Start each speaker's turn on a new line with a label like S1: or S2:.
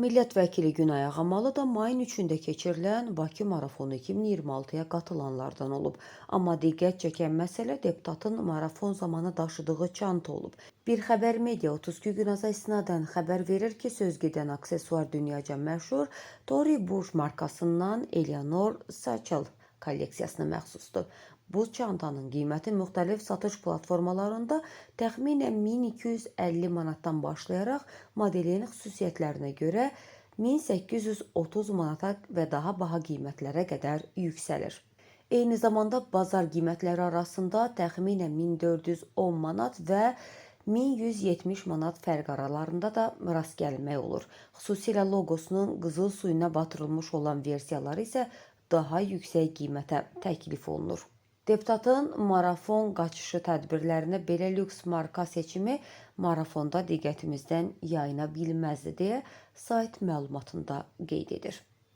S1: Millət vəkili Günay Ağamalı da mayın 3-də keçirilən Bakı marafonu 2026-ya qatılanlardan olub. Amma diqqət çəkən məsələ deputatın marafon zamanı daşıdığı çanta olub. Bir xəbər media 32 gün aza istinadən xəbər verir ki, sözgedən aksesuar dünyaca məşhur Tory Burch markasından Eleanor Satchel kolleksiyasına məxsusdur. Bu çantanın qiyməti müxtəlif satış platformalarında təxminən 1250 manatdan başlayaraq modelin xüsusiyyətlərinə görə 1830 manata və daha baha qiymətlərə qədər yüksəlir. Eyni zamanda bazar qiymətləri arasında təxminən 1410 manat və 1170 manat fərq aralarında da rast gəlmək olur. Xüsusilə loqosunun qızıl suyuna batırılmış olan versiyaları isə daha yüksək qiymətə təklif olunur. Deputatın marafon qaçışı tədbirlərinə belə lüks marka seçimi marafonda diqqətimizdən yayına bilməzdi deyə sayt məlumatında qeyd edir.